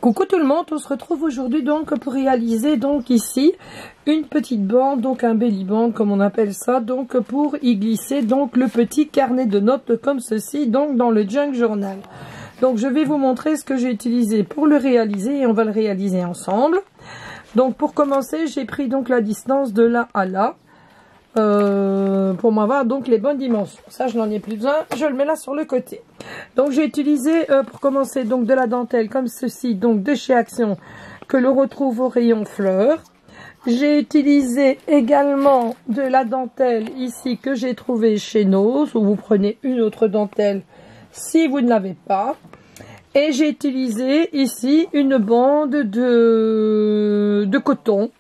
Coucou tout le monde, on se retrouve aujourd'hui donc pour réaliser donc ici une petite bande, donc un belly band comme on appelle ça, donc pour y glisser donc le petit carnet de notes comme ceci, donc dans le junk journal. Donc je vais vous montrer ce que j'ai utilisé pour le réaliser et on va le réaliser ensemble. Donc pour commencer, j'ai pris donc la distance de là à là pour m'avoir donc les bonnes dimensions. Ça je n'en ai plus besoin, je le mets là sur le côté. Donc j'ai utilisé pour commencer donc de la dentelle comme ceci, donc de chez Action, que l'on retrouve au rayon fleurs. J'ai utilisé également de la dentelle ici que j'ai trouvé chez Nose, où vous prenez une autre dentelle si vous ne l'avez pas. Et j'ai utilisé ici une bande de coton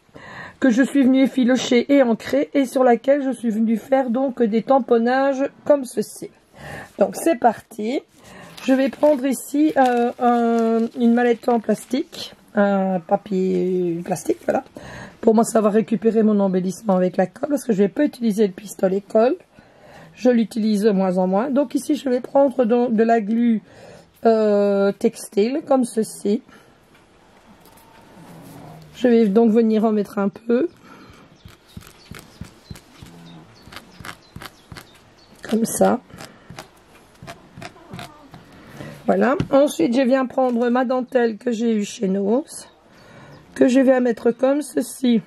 que je suis venue effilocher et ancrer et sur laquelle je suis venue faire donc des tamponnages comme ceci. Donc c'est parti. Je vais prendre ici une mallette en plastique, un papier plastique, voilà. Pour moi ça va récupérer mon embellissement avec la colle parce que je vais pas utiliser le pistolet colle. Je l'utilise de moins en moins. Donc ici je vais prendre donc de la glu textile comme ceci. Je vais donc venir en mettre un peu. Comme ça. Voilà. Ensuite, je viens prendre ma dentelle que j'ai eue chez Nose. Que je vais mettre comme ceci.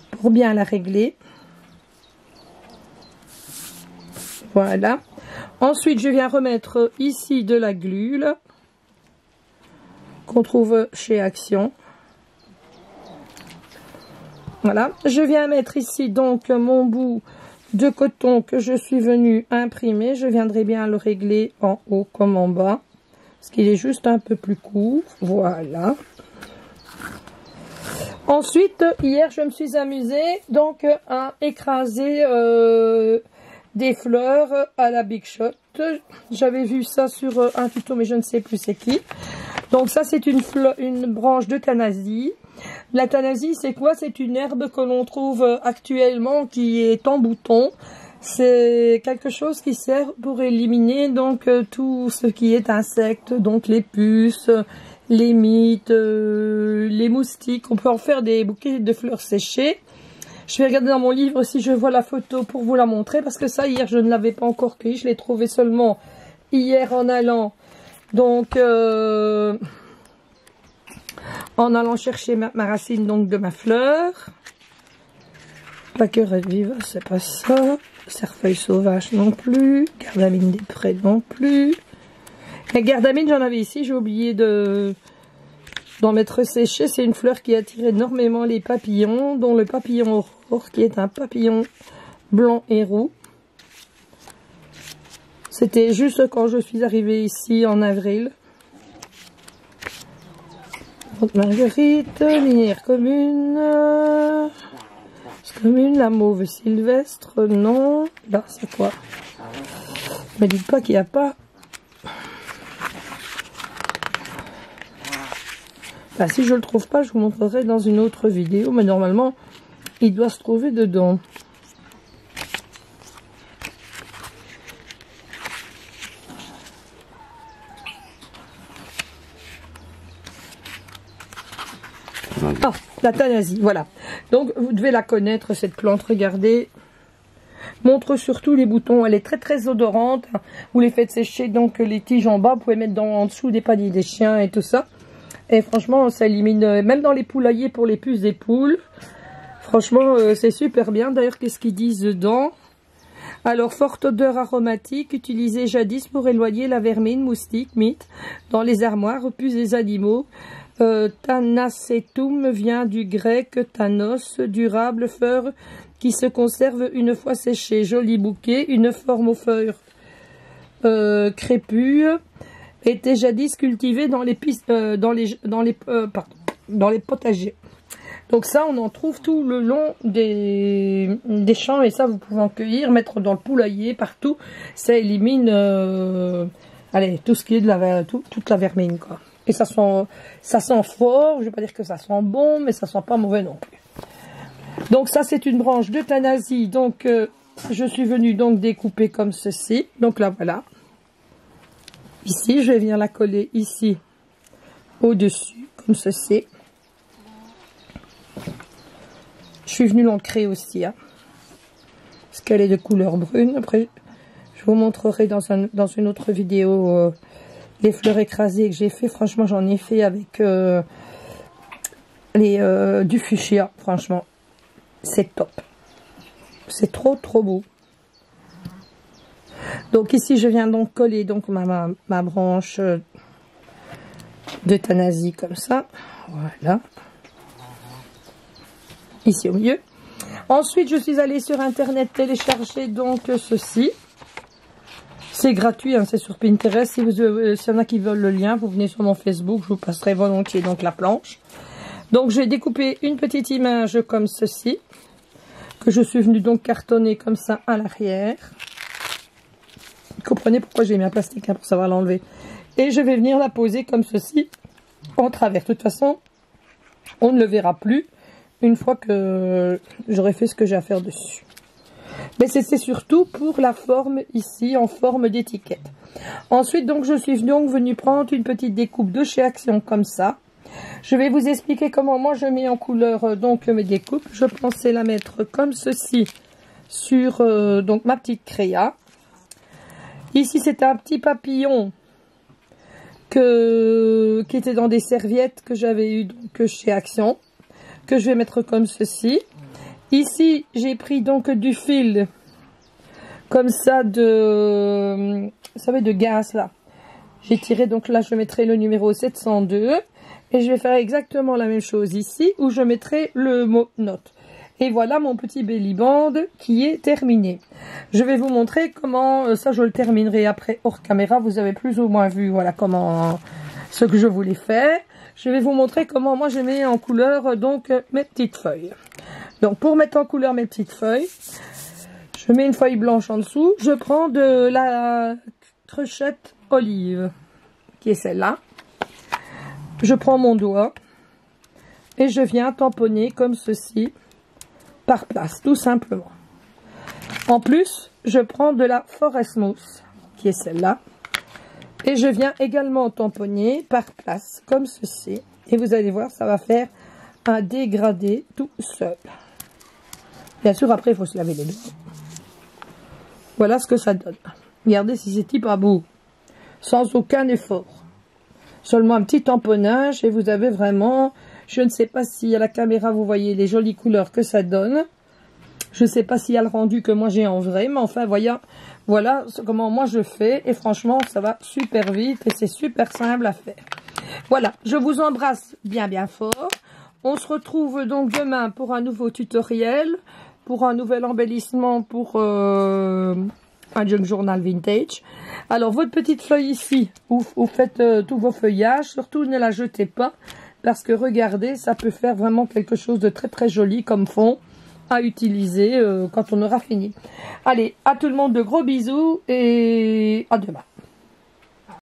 Pour bien la régler. Voilà. Ensuite, je viens remettre ici de la glu. Qu'on trouve chez Action. Voilà, je viens mettre ici donc mon bout de coton que je suis venue imprimer. Je viendrai bien le régler en haut comme en bas, parce qu'il est juste un peu plus court. Voilà. Ensuite, hier, je me suis amusée donc à écraser des fleurs à la Big Shot. J'avais vu ça sur un tuto, mais je ne sais plus c'est qui. Donc ça, c'est une branche de thanasie. La thanasie, c'est quoi? C'est une herbe que l'on trouve actuellement qui est en bouton. C'est quelque chose qui sert pour éliminer donc tout ce qui est insectes, donc les puces, les mites, les moustiques. On peut en faire des bouquets de fleurs séchées. Je vais regarder dans mon livre si je vois la photo pour vous la montrer, parce que ça, hier, je ne l'avais pas encore cueilli. Je l'ai trouvé seulement hier en allant, donc, en allant chercher ma racine donc de ma fleur. Pâquerette vive, c'est pas ça. Cerfeuil sauvage non plus. Gardamine des prés non plus. La gardamine, j'en avais ici, j'ai oublié d'en mettre séché. C'est une fleur qui attire énormément les papillons, dont le papillon aurore, qui est un papillon blanc et roux. C'était juste quand je suis arrivée ici en avril. Donc, Marguerite, minière commune, la mauve sylvestre, non. Là, c'est quoi? Ne me dites pas qu'il n'y a pas. Bah, si je le trouve pas, je vous montrerai dans une autre vidéo, mais normalement, il doit se trouver dedans. Ah, la thanasie, voilà. Donc, vous devez la connaître, cette plante, regardez. Montre surtout les boutons, elle est très très odorante. Vous les faites sécher, donc les tiges en bas, vous pouvez mettre en dessous des paniers des chiens et tout ça. Et franchement, ça élimine, même dans les poulaillers pour les puces des poules. Franchement, c'est super bien. D'ailleurs, qu'est-ce qu'ils disent dedans? Alors, forte odeur aromatique, utilisée jadis pour éloigner la vermine, moustique, mite, dans les armoires, puces des animaux. Thanacetum vient du grec thanos, durable, fleur qui se conserve une fois séchée. Joli bouquet, une forme aux feuilles crépues, était jadis cultivée dans les potagers. Donc ça, on en trouve tout le long des champs, et ça, vous pouvez en cueillir, mettre dans le poulailler, partout. Ça élimine allez, tout ce qui est toute la vermine, quoi. Et ça sent fort, je vais pas dire que ça sent bon, mais ça sent pas mauvais non plus. Donc ça, c'est une branche de thanasie, donc je suis venue donc découper comme ceci. Donc là, voilà. Ici, je vais venir la coller ici, au-dessus, comme ceci. Je suis venue l'ancrer aussi, hein, parce qu'elle est de couleur brune. Après, je vous montrerai dans une autre vidéo les fleurs écrasées que j'ai fait. Franchement, j'en ai fait avec du fuchsia. Franchement, c'est top. C'est trop beau. Donc ici, je viens donc coller donc ma branche d'euthanasie comme ça. Voilà. Ici au milieu. Ensuite, je suis allée sur internet télécharger donc ceci. C'est gratuit, hein, c'est sur Pinterest. S'il y en a qui veulent le lien, vous venez sur mon Facebook, je vous passerai volontiers donc la planche. Donc j'ai découpé une petite image comme ceci, que je suis venue donc cartonner comme ça à l'arrière. Vous comprenez pourquoi j'ai mis un plastique, hein, pour savoir l'enlever. Et je vais venir la poser comme ceci, en travers. De toute façon, on ne le verra plus une fois que j'aurai fait ce que j'ai à faire dessus. Mais c'est surtout pour la forme ici, en forme d'étiquette. Ensuite, donc, je suis donc venue prendre une petite découpe de chez Action comme ça. Je vais vous expliquer comment moi je mets en couleur donc mes découpes. Je pensais la mettre comme ceci sur donc ma petite créa. Ici, c'est un petit papillon qui était dans des serviettes que j'avais eu donc chez Action, que je vais mettre comme ceci. Ici, j'ai pris donc du fil comme ça de gaz là. J'ai tiré, donc là je mettrai le numéro 702 et je vais faire exactement la même chose ici où je mettrai le mot note. Et voilà mon petit belly band qui est terminé. Je vais vous montrer comment, ça je le terminerai après hors caméra, vous avez plus ou moins vu voilà comment ce que je voulais faire. Je vais vous montrer comment moi je mets en couleur donc mes petites feuilles. Donc pour mettre en couleur mes petites feuilles, je mets une feuille blanche en dessous. Je prends de la crochette olive, qui est celle-là. Je prends mon doigt et je viens tamponner comme ceci par place, tout simplement. En plus, je prends de la Forest Mousse, qui est celle-là. Et je viens également tamponner par place, comme ceci. Et vous allez voir, ça va faire un dégradé tout seul. Bien sûr, après, il faut se laver les doigts. Voilà ce que ça donne. Regardez si c'est pas beau. Sans aucun effort. Seulement un petit tamponnage et vous avez vraiment... Je ne sais pas si à la caméra, vous voyez les jolies couleurs que ça donne. Je ne sais pas s'il y a le rendu que moi j'ai en vrai. Mais enfin, voilà comment moi je fais. Et franchement, ça va super vite et c'est super simple à faire. Voilà, je vous embrasse bien fort. On se retrouve donc demain pour un nouveau tutoriel, pour un nouvel embellissement pour un junk journal vintage. Alors votre petite feuille ici, où vous faites tous vos feuillages, surtout ne la jetez pas, parce que regardez, ça peut faire vraiment quelque chose de très joli comme fond à utiliser quand on aura fini. Allez, à tout le monde de gros bisous et à demain.